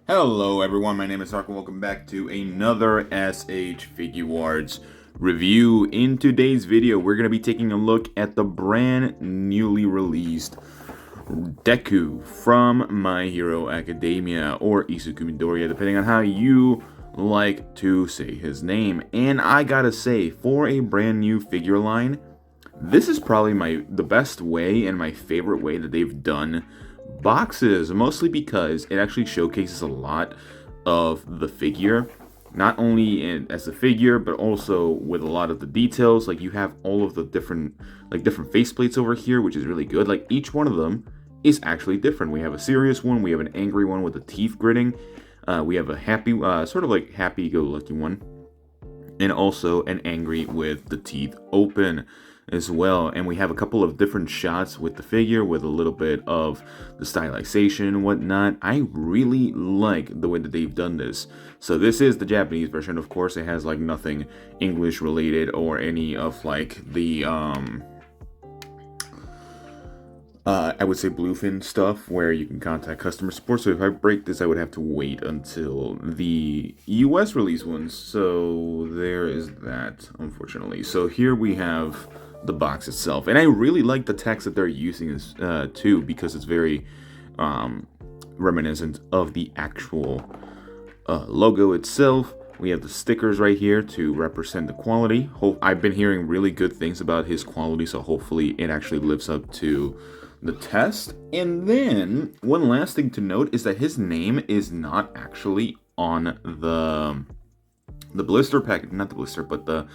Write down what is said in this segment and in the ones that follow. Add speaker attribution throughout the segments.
Speaker 1: Hello everyone, my name is Ark and welcome back to another SH Figuarts review. In today's video, we're going to be taking a look at the brand newly released DEKU from My Hero Academia, or IZUKU Midoriya, depending on how you like to say his name. And I gotta say, for a brand new figure line, this is probably the best way and my favorite way that they've done boxes, mostly because it actually showcases a lot of the figure, not only as a figure but also with a lot of the details. Like, you have all of the different faceplates over here, which is really good. Like, each one of them is actually different. We have a serious one, we have an angry one with the teeth gritting, we have a happy sort of like happy-go-lucky one, and also an angry with the teeth open as well. And we have a couple of different shots with the figure with a little bit of the stylization and whatnot. I really like the way that they've done this. So this is the Japanese version, of course. It has like nothing English related or any of like the I would say bluefin stuff where you can contact customer support. So if I break this, I would have to wait until the US release ones. So there is that, unfortunately. So here we have the box itself, and I really like the text that they're using too, because it's very reminiscent of the actual logo itself. We have the stickers right here to represent the quality. I've been hearing really good things about his quality, so hopefully it actually lives up to the test. And then one last thing to note is that his name is not actually on the blister package, not the blister, but the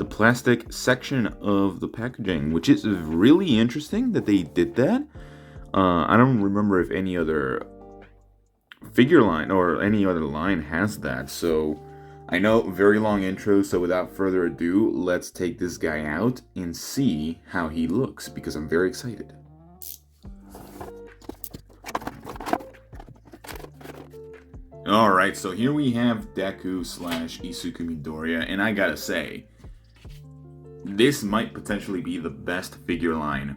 Speaker 1: plastic section of the packaging, which is really interesting that they did that. I don't remember if any other figure line or any other line has that. So I know, very long intro, so without further ado, let's take this guy out and see how he looks, because I'm very excited. Alright, so here we have DEKU / IZUKU Midoriya, and I gotta say, this might potentially be the best figure line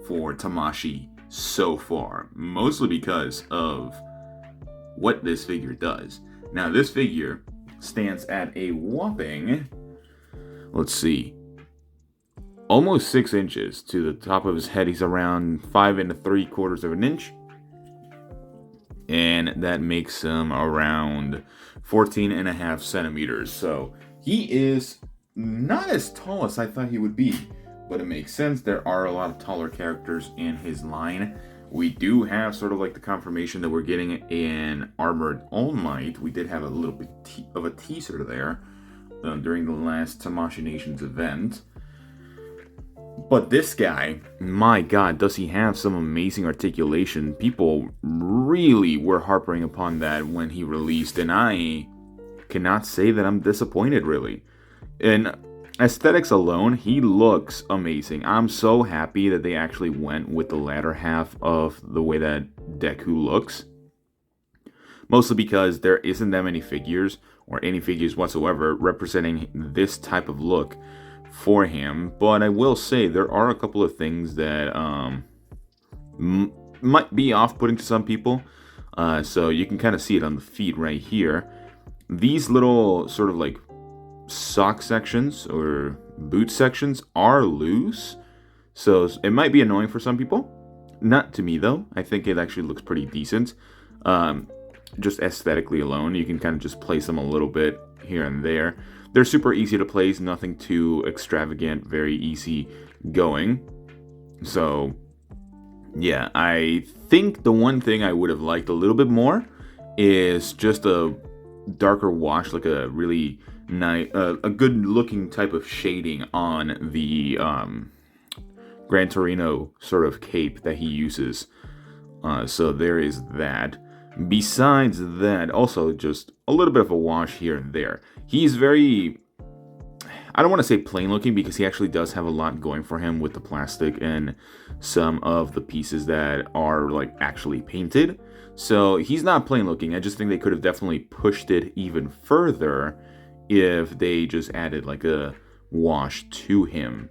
Speaker 1: for Tamashii so far, mostly because of what this figure does. Now, this figure stands at a whopping, let's see, almost 6 inches to the top of his head. He's around 5 3/4 inches. And that makes him around 14.5 centimeters. So he is not as tall as I thought he would be, but it makes sense. There are a lot of taller characters in his line. We do have sort of like the confirmation that we're getting an Armored All Might. We did have a little bit of a teaser there during the last Tamashii Nations event. But this guy, my god, does he have some amazing articulation. People really were harping upon that when he released, and I cannot say that I'm disappointed, really. In aesthetics alone, he looks amazing. I'm so happy that they actually went with the latter half of the way that DEKU looks. Mostly because there isn't that many figures, or any figures whatsoever, representing this type of look for him. But I will say there are a couple of things that might be off-putting to some people. So you can kind of see it on the feet right here. These little sort of like sock sections or boot sections are loose, so it might be annoying for some people. Not to me though. I think it actually looks pretty decent. Just aesthetically alone, you can kind of just place them a little bit here and there. They're super easy to place, nothing too extravagant, very easy going. So yeah, I think the one thing I would have liked a little bit more is just a darker wash, like a really nice, a good looking type of shading on the Gran Torino sort of cape that he uses. So there is that. Besides that, also just a little bit of a wash here and there. He's very, I don't want to say plain looking, because he actually does have a lot going for him with the plastic and some of the pieces that are like actually painted. So he's not plain looking. I just think they could have definitely pushed it even further if they just added like a wash to him,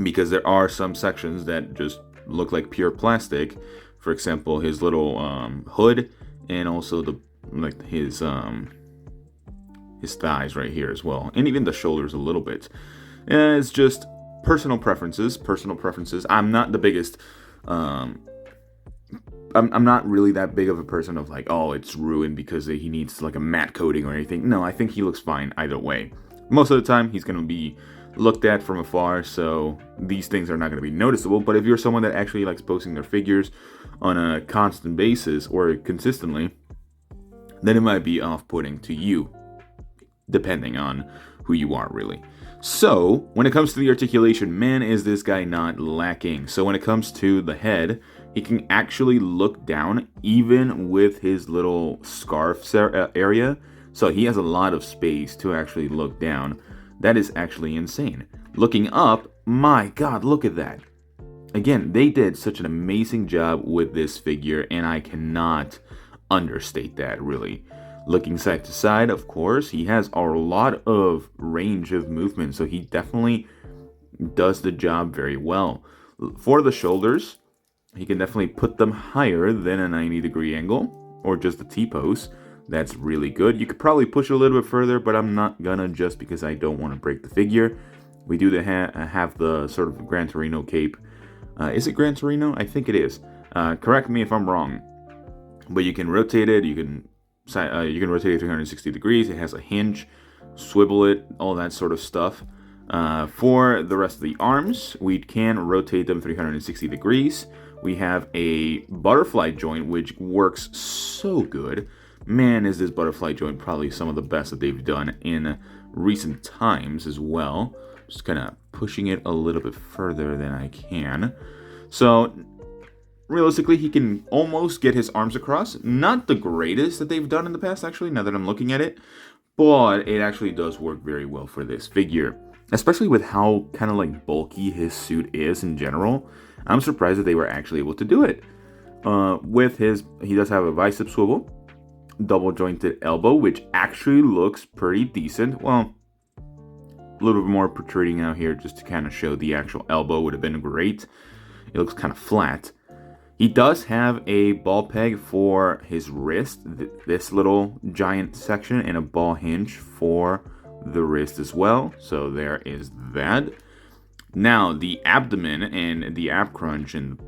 Speaker 1: because there are some sections that just look like pure plastic. For example, his little hood, and also like his thighs right here as well, and even the shoulders a little bit. It's just personal preferences. I'm not the biggest. I'm not really that big of a person of like, oh, it's ruined because he needs like a matte coating or anything. No, I think he looks fine either way. Most of the time, he's going to be looked at from afar, so these things are not going to be noticeable. But if you're someone that actually likes posting their figures on a constant basis or consistently, then it might be off-putting to you, depending on who you are, really. So, when it comes to the articulation, man, is this guy not lacking. So when it comes to the head, he can actually look down even with his little scarf area. So he has a lot of space to actually look down. That is actually insane. Looking up, my God, look at that. Again, they did such an amazing job with this figure, and I cannot understate that, really. Looking side to side, of course, he has a lot of range of movement, so he definitely does the job very well. For the shoulders, he can definitely put them higher than a 90-degree angle, or just the T-pose. That's really good. You could probably push it a little bit further, but I'm not gonna, just because I don't want to break the figure. We do have the sort of Gran Torino cape. Is it Gran Torino? I think it is. Correct me if I'm wrong. But you can rotate it. You can rotate it 360 degrees. It has a hinge, swivel it, all that sort of stuff. For the rest of the arms, we can rotate them 360 degrees. We have a butterfly joint, which works so good. Man, is this butterfly joint probably some of the best that they've done in recent times as well. Just kind of pushing it a little bit further than I can. So, realistically, he can almost get his arms across. Not the greatest that they've done in the past, actually, now that I'm looking at it. But it actually does work very well for this figure. Especially with how kind of like bulky his suit is in general. I'm surprised that they were actually able to do it. He does have a bicep swivel. Double jointed elbow, which actually looks pretty decent. Well, a little bit more protruding out here just to kind of show the actual elbow would have been great. It looks kind of flat. He does have a ball peg for his wrist, this little giant section, and a ball hinge for the wrist as well. So there is that. Now, the abdomen and the ab crunch and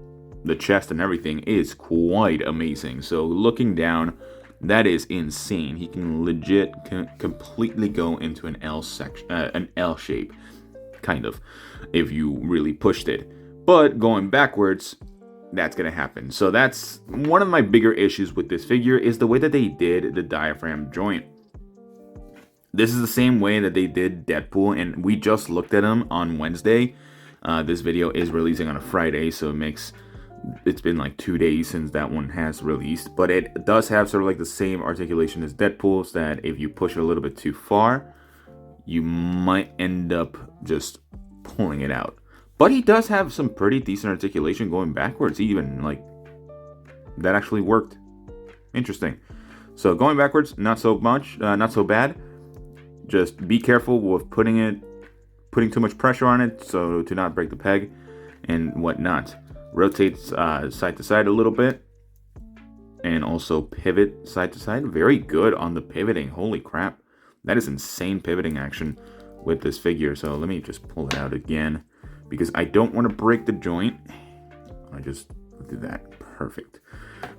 Speaker 1: the chest and everything is quite amazing. So looking down, that is insane. He can legit completely go into an L shape, kind of, if you really pushed it. But going backwards, that's going to happen. So that's one of my bigger issues with this figure, is the way that they did the diaphragm joint. This is the same way that they did Deadpool, and we just looked at him on Wednesday. This video is releasing on a Friday, so it's been like 2 days since that one has released. But it does have sort of like the same articulation as Deadpool's, that if you push it a little bit too far, you might end up just pulling it out. But he does have some pretty decent articulation going backwards, even like that actually worked. Interesting. So going backwards, not so bad. Just be careful with putting too much pressure on it, so to not break the peg and whatnot. Rotates side to side a little bit, and also pivot side to side. Very good on the pivoting. Holy crap, that is insane pivoting action with this figure. So let me just pull it out again, because I don't want to break the joint. I just do that. Perfect.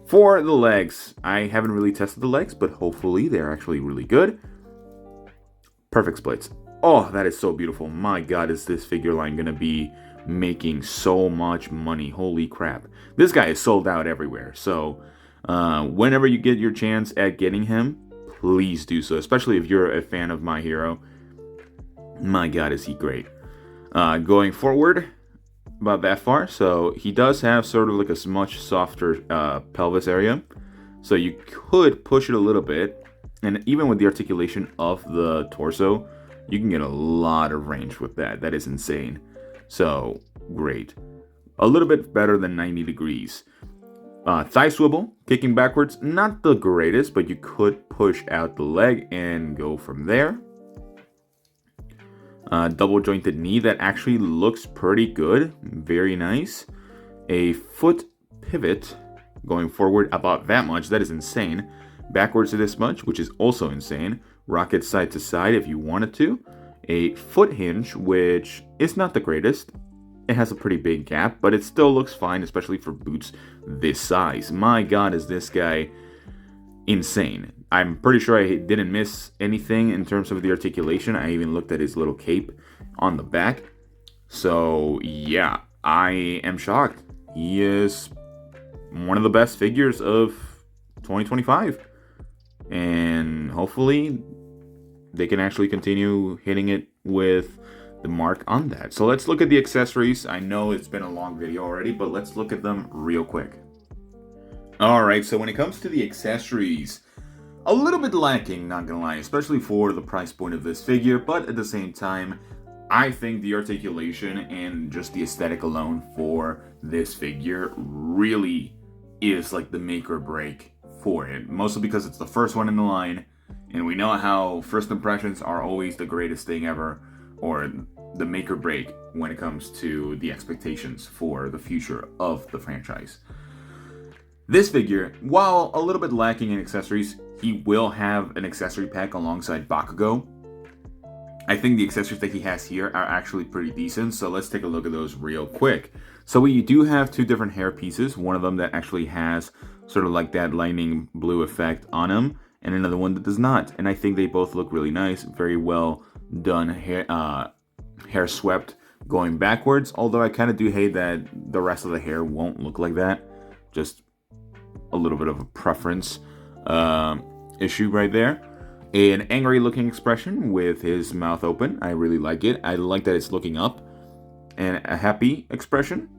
Speaker 1: For the legs, I haven't really tested the legs, but hopefully they're actually really good. Perfect splits. Oh, that is so beautiful. My God, is this figure line going to be making so much money. Holy crap. This guy is sold out everywhere. So whenever you get your chance at getting him, please do so. Especially if you're a fan of My Hero. My God, is he great. Going forward, about that far. So he does have sort of like a much softer pelvis area. So you could push it a little bit. And even with the articulation of the torso, you can get a lot of range with that. That is insane. So, great. A little bit better than 90 degrees. Thigh swivel, kicking backwards, not the greatest, but you could push out the leg and go from there. Double jointed knee, that actually looks pretty good. Very nice. A foot pivot going forward about that much. That is insane. backwards to this much, which is also insane. Rocket side to side if you wanted to. A foot hinge, which is not the greatest. It has a pretty big gap, but it still looks fine, especially for boots this size. My god, is this guy insane. I'm pretty sure I didn't miss anything in terms of the articulation. I even looked at his little cape on the back. So yeah, I am shocked. He is one of the best figures of 2025. And hopefully they can actually continue hitting it with the mark on that. So let's look at the accessories. I know it's been a long video already, but let's look at them real quick. Alright, so when it comes to the accessories, a little bit lacking, not gonna lie, especially for the price point of this figure, but at the same time, I think the articulation and just the aesthetic alone for this figure really is like the make or break for it. Mostly because it's the first one in the line, and we know how first impressions are always the greatest thing ever, or the make or break when it comes to the expectations for the future of the franchise. This figure, while a little bit lacking in accessories, he will have an accessory pack alongside Bakugo. I think the accessories that he has here are actually pretty decent, so let's take a look at those real quick. So we do have two different hair pieces, one of them that actually has sort of like that lightning blue effect on him, and another one that does not. And I think they both look really nice, very well done hair swept going backwards, although I kind of do hate that the rest of the hair won't look like that. Just a little bit of a preference issue right there. An angry looking expression with his mouth open. I really like it. I like that it's looking up. And a happy expression.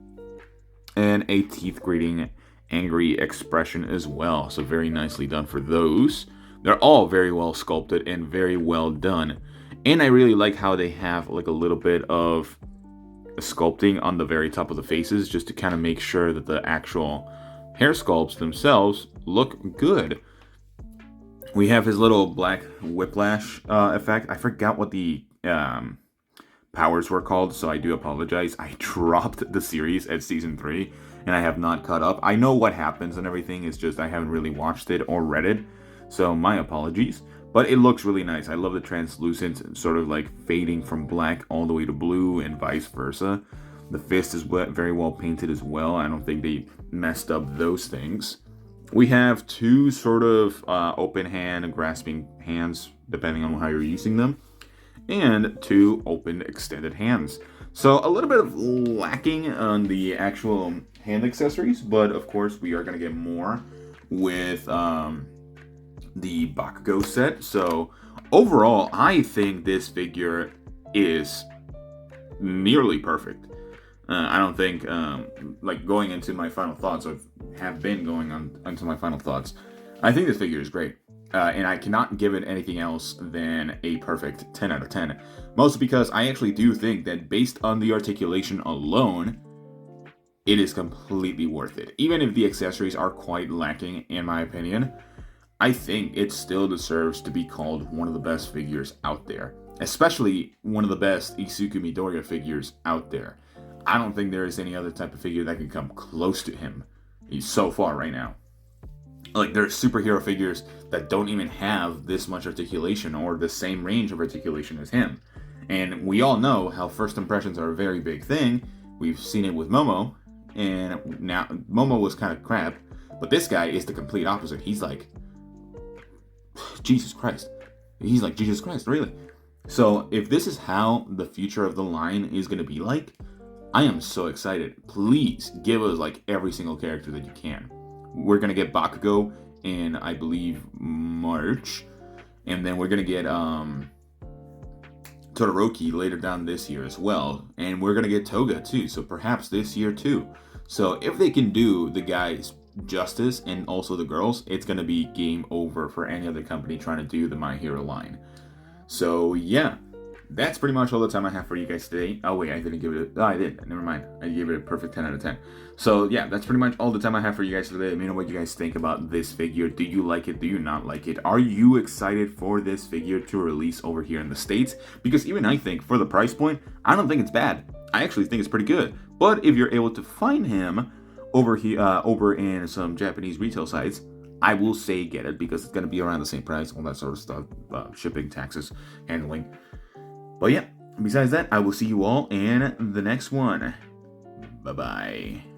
Speaker 1: And a teeth grating angry expression as well. So very nicely done for those. They're all very well sculpted and very well done. And I really like how they have like a little bit of sculpting on the very top of the faces, just to kind of make sure that the actual hair sculpts themselves look good. We have his little black whiplash effect. I forgot what the powers were called, so I do apologize. I dropped the series at season 3, and I have not caught up. I know what happens and everything, it's just I haven't really watched it or read it, so my apologies. But it looks really nice. I love the translucent, sort of like fading from black all the way to blue and vice versa. The fist is very well painted as well. I don't think they messed up those things. We have two sort of open hand and grasping hands, depending on how you're using them, and two open extended hands. So a little bit of lacking on the actual hand accessories, but of course we are going to get more with the Bakugo set. So overall, I think this figure is nearly perfect. I don't think, like going into my final thoughts, or have been going on into my final thoughts, I think this figure is great. And I cannot give it anything else than a perfect 10 out of 10. Mostly because I actually do think that based on the articulation alone, it is completely worth it. Even if the accessories are quite lacking, in my opinion, I think it still deserves to be called one of the best figures out there. Especially one of the best IZUKU Midoriya figures out there. I don't think there is any other type of figure that can come close to him. He's so far right now. Like, there's superhero figures that don't even have this much articulation or the same range of articulation as him. And we all know how first impressions are a very big thing. We've seen it with Momo, and now Momo was kind of crap, but this guy is the complete opposite. He's like, Jesus Christ. He's like, Jesus Christ, really. So if this is how the future of the line is going to be like, I am so excited. Please give us like every single character that you can. We're going to get Bakugo in, I believe, March. And then we're going to get Todoroki later down this year as well. And we're going to get Toga too. So perhaps this year too. So if they can do the guys justice and also the girls, it's going to be game over for any other company trying to do the My Hero line. So yeah. That's pretty much all the time I have for you guys today. Oh wait, I didn't give it I did. Never mind. I gave it a perfect 10 out of 10. So yeah, that's pretty much all the time I have for you guys today. Let me know what you guys think about this figure. Do you like it? Do you not like it? Are you excited for this figure to release over here in the States? Because even I think for the price point, I don't think it's bad. I actually think it's pretty good. But if you're able to find him over here, over in some Japanese retail sites, I will say get it because it's going to be around the same price, all that sort of stuff, shipping, taxes, handling. But yeah, besides that, I will see you all in the next one. Bye-bye.